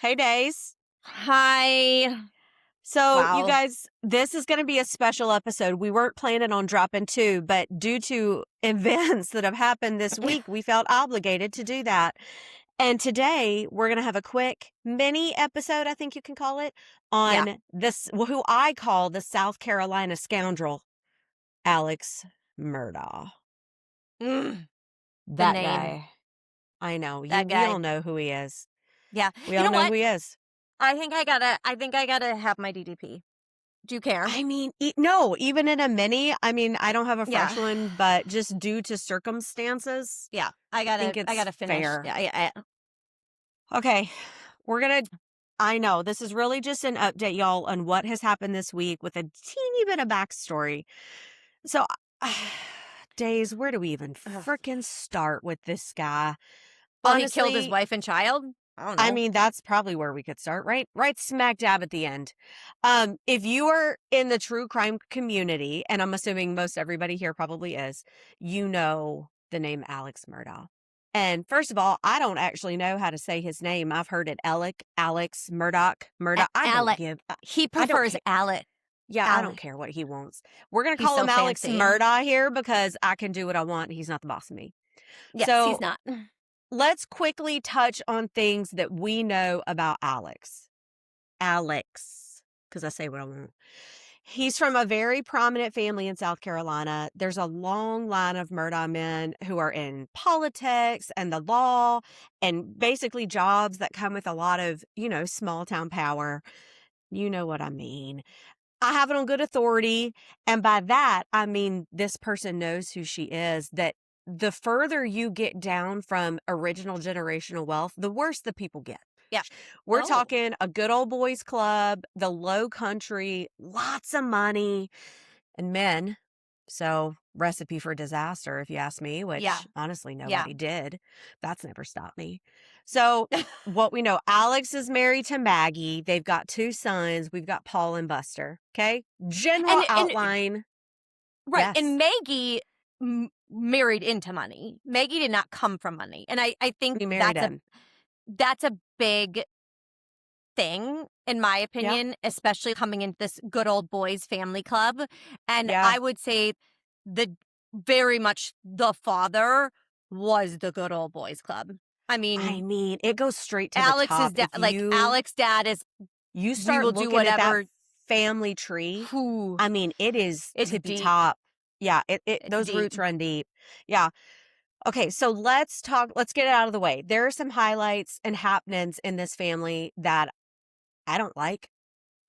Hey, Days. Hi. So, you Wow. guys, this is going to be a special episode. We weren't planning on dropping two, but due to events that have happened this week, we felt obligated to do that. And today, we're going to have a quick mini episode, I think you can call it, Yeah. on this, who I call the South Carolina scoundrel, Alex Murdaugh. Mm, the That name. guy. I know. That We guy. all know who he is. Yeah. We You all know know who what? he is. I think I gotta have my DDP. Do you care? I mean, no, even in a mini, I mean, I don't have a Yeah. fresh one, but just due to circumstances, Yeah. I I think gotta I it's gotta finish. fair. Yeah. Okay, we're gonna, I know, this is really just an update, y'all, on what has happened this week with a teeny bit of backstory. So, Days, where do we even Ugh. frickin' start with this guy? Well, he killed his Honestly, wife and child. I don't I know. mean, that's probably where we could start, right? Right smack dab at the end. If you are in the true crime community, and I'm assuming most everybody here probably is, you know the name Alex Murdaugh. And first of all, I don't actually know how to say his name. I've heard it Alex, Murdaugh. Alec. He I don't prefers care. Alec. Yeah, I don't Alec. care what he wants. We're going to He's call so him Alex fancy. Murdaugh here because I can do what I want. He's not the boss of me. Yes, he's So not. let's quickly touch on things that we know about Alex, because I say what I want. He's from a very prominent family in South Carolina. There's a long line of Murdaugh men who are in politics and the law and basically jobs that come with a lot of, small town power. You know what I mean. I have it on good authority. And by that, I mean, this person knows who she is, that the further you get down from original generational wealth, the worse the people get. Yeah. We're Oh. talking a good old boys club, the low country, lots of money and men. So recipe for disaster, if you ask me, Yeah. which honestly Yeah. nobody did. That's never stopped me. So what we know, Alex is married to Maggie. They've got 2 sons. We've got Paul and Buster. Okay. General And outline. right. Yes. And Maggie married into money. Maggie did not come from money. And I think We married him. that's a big thing, in my Yeah. opinion, especially coming into this good old boys family club. And Yeah. I would say the very much the father was the good old boys club. I I mean, mean, it goes straight to the Alex's top. dad, like Alex's dad is, You we start will do looking at that whatever. family tree, Whew, I mean, it is it's tippy deep. top. Yeah, It's those deep. roots run deep. Yeah. Okay, so let's get it out of the way. There are some highlights and happenings in this family that I don't like,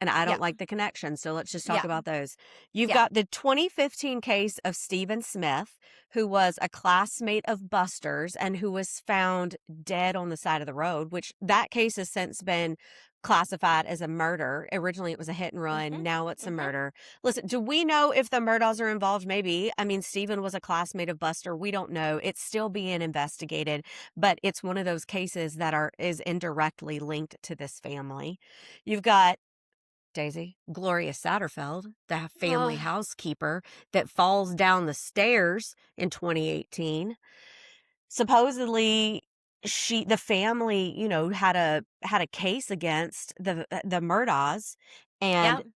and I Yeah. don't like the connection. So let's just talk Yeah. about those. You've Yeah. got the 2015 case of Stephen Smith, who was a classmate of Buster's and who was found dead on the side of the road, which that case has since been classified as a murder. Originally, it was a hit and run. Hmm. Now it's a Hmm. murder. Listen, do we know if the Murdaughs are involved? Maybe. I mean, Stephen was a classmate of Buster. We don't know. It's still being investigated, but it's one of those cases that is indirectly linked to this family. You've got Daisy, Gloria Satterfeld, the family Oh, housekeeper that falls down the stairs in 2018. Supposedly, the family, had a case against the Murdaughs, yeah. and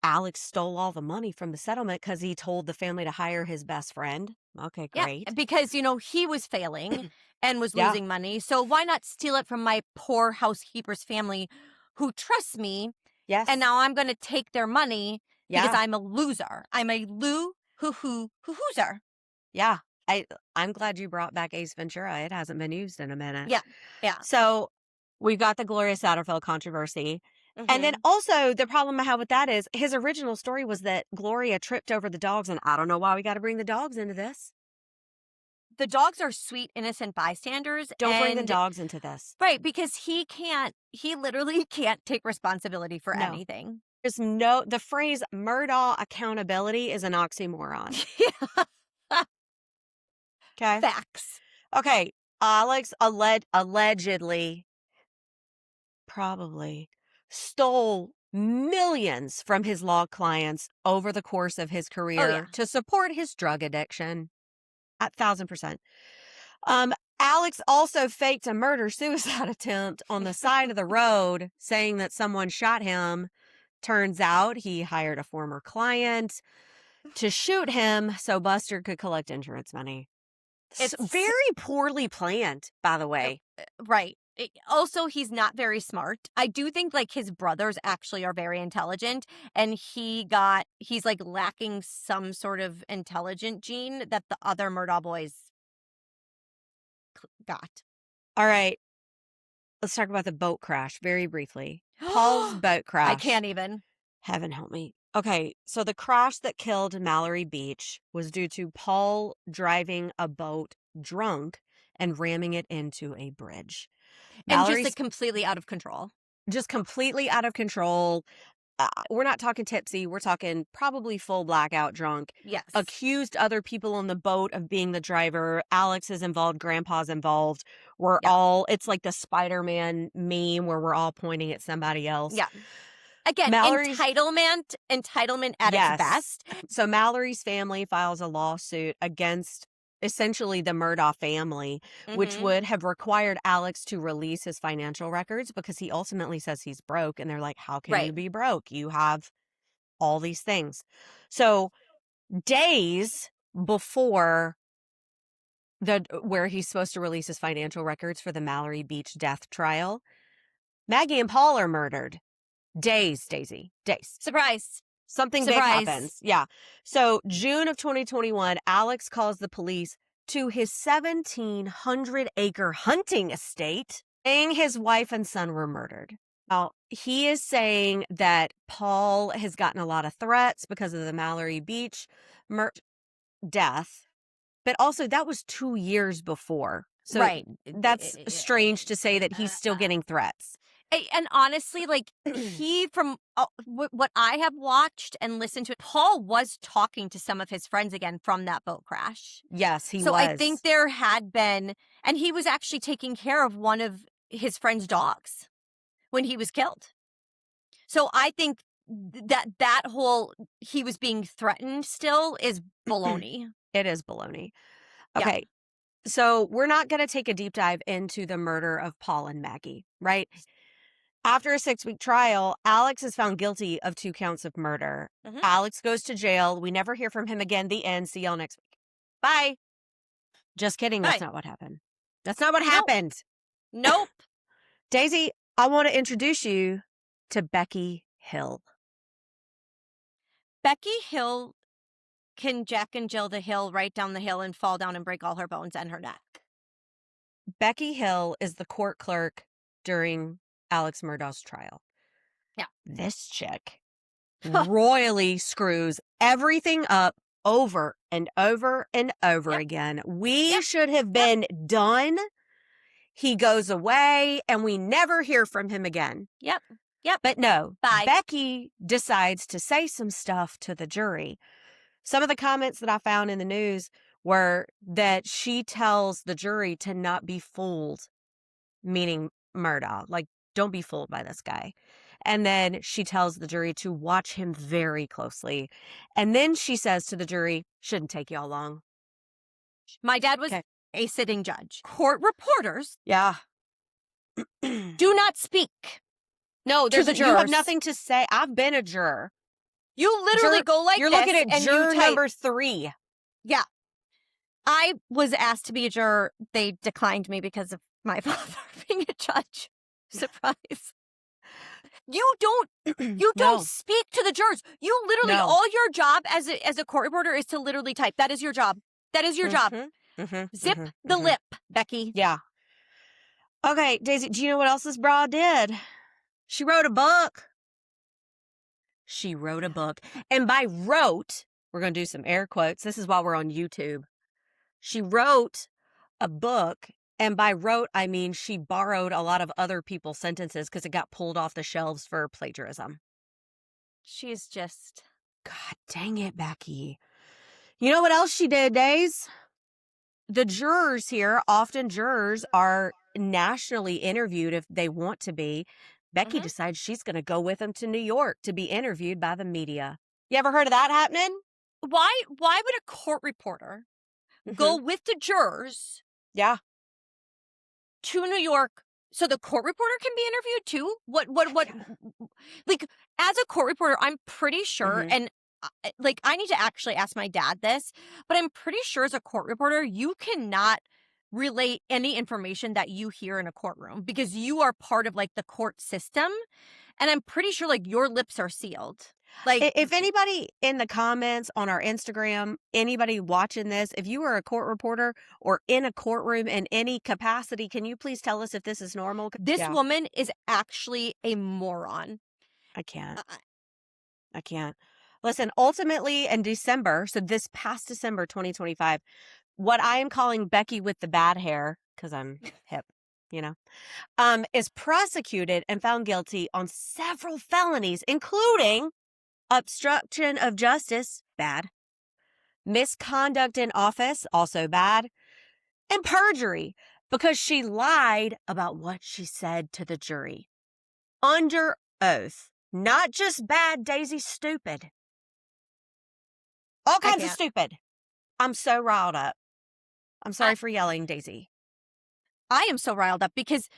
Alex stole all the money from the settlement because he told the family to hire his best friend. Okay, Yeah. great. Because, he was failing and was Yeah. losing money. So why not steal it from my poor housekeeper's family who trusts me? And Yes. now I'm going to take their money because Yeah. I'm a loser. I'm a hoozer. Yeah. I'm glad you brought back Ace Ventura. It hasn't been used in a minute. Yeah. Yeah. So we've got the Gloria Satterfield controversy. And then Hmm. also the problem I have with that is his original story was that Gloria tripped over the dogs, and I don't know why we got to bring the dogs into this. The dogs are sweet, innocent bystanders. Don't bring the And dogs into this. right, because he literally can't take responsibility for No. anything. The phrase Murdaugh accountability is an oxymoron. Yeah. Okay. Facts. Okay. Alex allegedly probably stole millions from his law clients over the course of his Oh, yeah. career to support his drug addiction. 1,000%. Alex also faked a murder-suicide attempt on the side of the road, saying that someone shot him. Turns out he hired a former client to shoot him so Buster could collect insurance money. It's Very poorly planned, by the way. right. Also, he's not very smart. I do think like his brothers actually are very intelligent, and he's like lacking some sort of intelligent gene that the other Murdaugh boys got. All right, let's talk about the boat crash very briefly. Paul's boat I crash. can't even. Heaven help me. Okay, so the crash that killed Mallory Beach was due to Paul driving a boat drunk and ramming it into a bridge. And just Mallory's like completely out of control. just completely out of control. We're not talking tipsy. We're talking probably full blackout drunk. Yes. Accused other people on the boat of being the driver. Alex is involved. Grandpa's involved. Yeah. It's like the Spider-Man meme where we're all pointing at somebody else. Yeah. Again, Mallory's entitlement at its Yes. best. So Mallory's family files a lawsuit against essentially the Murdaugh family, which Mhm. would have required Alex to release his financial records because he ultimately says he's broke. And they're like, how can you Right. be broke? You have all these things. So days before where he's supposed to release his financial records for the Mallory Beach death trial, Maggie and Paul are murdered. Days, Daisy. Days. Surprise. Something big Surprise. happens. Yeah. So June of 2021, Alex calls the police to his 1,700-acre hunting estate, saying his wife and son were murdered. Now, he is saying that Paul has gotten a lot of threats because of the Mallory Beach death, but also that was 2 years before. So Right. that's strange to say that he's still getting threats. And honestly, like he, from what I have watched and listened to, Paul was talking to some of his friends again from that boat crash. Yes, he So was. I think there had been, and he was actually taking care of one of his friend's dogs when he was killed. So I think that whole he was being threatened still is baloney. It is baloney. Yeah. Okay. So we're not going to take a deep dive into the murder of Paul and Maggie, right? After a 6-week trial, Alex is found guilty of 2 counts of murder. Mhm. Alex goes to jail. We never hear from him again. The end. See y'all next week. Bye. Just kidding. That's Bye. not what happened. That's not what Nope. happened. Nope. Daisy, I want to introduce you to Becky Hill. Becky Hill can Jack and Jill the Hill right down the hill and fall down and break all her bones and her neck. Becky Hill is the court clerk during Alex Murdaugh's trial. Yeah. This chick royally screws everything up over and over and over Yep. again. We Yep. should have been done. He goes away and we never hear from him again. Yep. Yep. But no, Bye. Becky decides to say some stuff to the jury. Some of the comments that I found in the news were that she tells the jury to not be fooled, meaning Murdaugh. Like, don't be fooled by this guy. And then she tells the jury to watch him very closely. And then she says to the jury, shouldn't take y'all long. My dad was Okay. a sitting judge. Court reporters Yeah. do not speak. No, To the you have jurors. nothing to say. I've been a juror. You literally go like You're this looking at and juror you type. number 3. Yeah. I was asked to be a juror. They declined me because of my father being a judge. Surprise. You don't No. speak to the jurors. You literally, No. all your job as a court reporter is to literally type. That is your job. That is your job. Zip the lip, Becky. Yeah. Okay, Daisy, do you know what else this broad did? She wrote a book. She wrote a book. And by wrote, we're going to do some air quotes. This is while we're on YouTube. She wrote a book. And by wrote, I mean she borrowed a lot of other people's sentences because it got pulled off the shelves for plagiarism. She's just... God dang it, Becky. You know what else she did, Days? The jurors here, often jurors are nationally interviewed if they want to be. Becky decides she's going to go with them to New York to be interviewed by the media. You ever heard of that happening? Why would a court reporter go with the jurors Yeah. to New York so the court reporter can be interviewed too? What like, as a court reporter, I'm pretty sure, Mhm. and like, I need to actually ask my dad this, but I'm pretty sure as a court reporter, you cannot relate any information that you hear in a courtroom because you are part of like the court system. And I'm pretty sure like your lips are sealed. Like, If anybody in the comments on our Instagram, anybody watching this, if you are a court reporter or in a courtroom in any capacity, can you please tell us if this is normal? 'Cause this yeah, woman is actually a moron. I can't. Uh, I can't. Listen, ultimately in December, so this past December 2025, what I am calling Becky with the bad hair, because I'm hip, you know, is prosecuted and found guilty on several felonies, including obstruction of justice, bad, misconduct in office, also bad, and perjury because she lied about what she said to the jury under oath. Not just bad, Daisy, stupid. All I kinds of can't. stupid. I'm so riled up. I'm I sorry for yelling, Daisy. I am so riled up because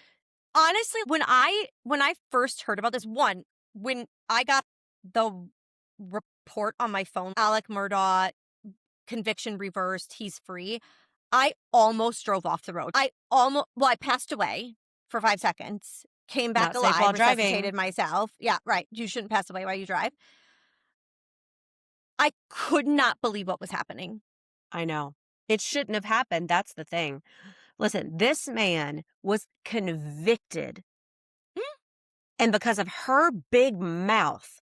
honestly, when I first heard about this, one, when I got the report on my phone, Alec Murdaugh conviction reversed, he's free. I almost drove off the road. I passed away for 5 seconds, came back Not safe while alive, driving. resuscitated myself. Yeah, right. You shouldn't pass away while you drive. I could not believe what was happening. I know. It shouldn't have happened. That's the thing. Listen, this man was convicted. Mm, And because of her big mouth,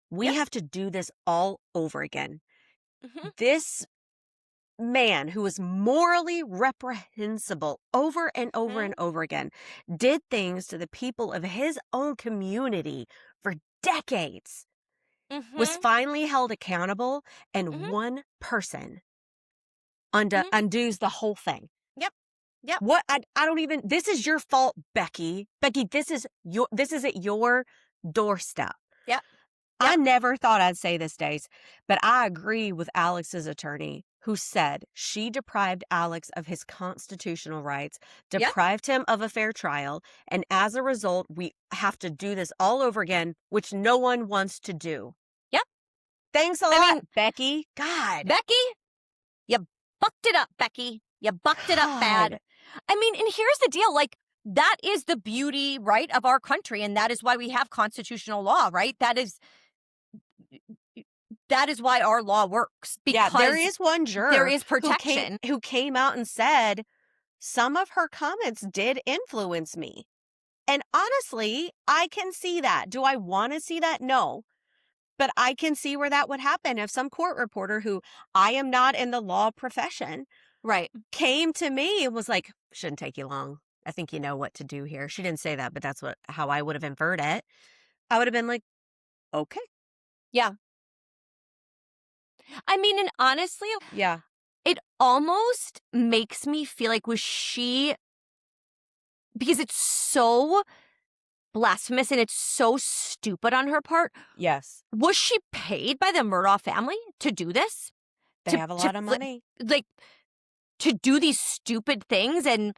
we yep. have to do this all over again. Hmm. This man who was morally reprehensible over and over and Hmm. over again did things to the people of his own community for decades, was Hmm. finally held accountable, and Hmm. one person Hmm. undoes the whole thing. Yep. Yep. What I don't even this is your fault, Becky. Becky, this is at your doorstep. Yep. I Yep. never thought I'd say this, Days, but I agree with Alex's attorney who said she deprived Alex of his constitutional rights, Yep. deprived him of a fair trial, and as a result, we have to do this all over again, which no one wants to do. Yep. Thanks a I lot, mean, Becky. God. Becky, you bucked it up, Becky. You bucked it up God. bad. I mean, and here's the deal, like, that is the beauty, right, of our country, and that is why we have constitutional law, right? That is why our law works, Yeah, there because is one there juror is who came protection. who came out and said some of her comments did influence me. And honestly, I can see that. Do I want to see that? No. But I can see where that would happen if some court reporter who I am not in the law profession Right. came to me and was like, shouldn't take you long. I think you know what to do here. She didn't say that, but that's how I would have inferred it. I would have been like, okay. Yeah. I mean, and honestly, Yeah. it almost makes me feel like because it's so blasphemous and it's so stupid on her part, Yes. was she paid by the Murdaugh family to do this? They To have a to lot of fli money. like, to do these stupid things, and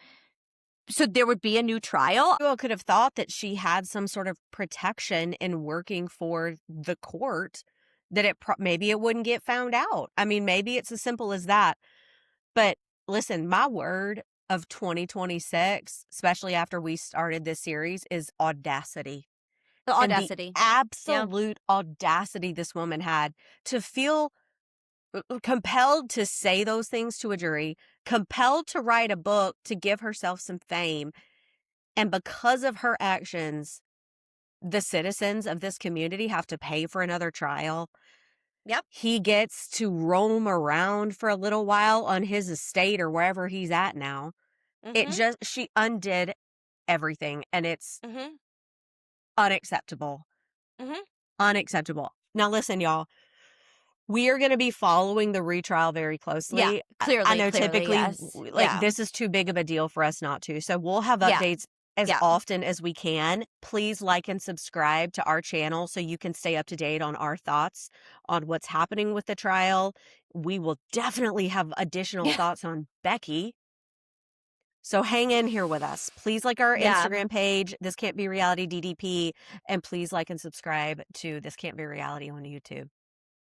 so there would be a new trial? People could have thought that she had some sort of protection in working for the court, that maybe it wouldn't get found out. I mean, maybe it's as simple as that. But listen, my word of 2026, especially after we started this series, is audacity. The And the audacity. Yeah. absolute audacity this woman had to feel compelled to say those things to a jury, compelled to write a book to give herself some fame. And because of her actions, the citizens of this community have to pay for another trial. Yep. He gets to roam around for a little while on his estate or wherever he's at now. Mhm. She undid everything, and it's Mhm. unacceptable. Mhm. Unacceptable. Now, listen, y'all, we are going to be following the retrial very Yeah. closely. I Clearly, know clearly, typically, yes. like, Yeah. this is too big of a deal for us not to. So we'll have Yeah. updates as Yeah. often as we can. Please like and subscribe to our channel so you can stay up to date on our thoughts on what's happening with the trial. We will definitely have additional Yeah. thoughts on Becky. So hang in here with us. Please like our Yeah. Instagram page, This Can't Be Reality DDP, and please like and subscribe to This Can't Be Reality on YouTube.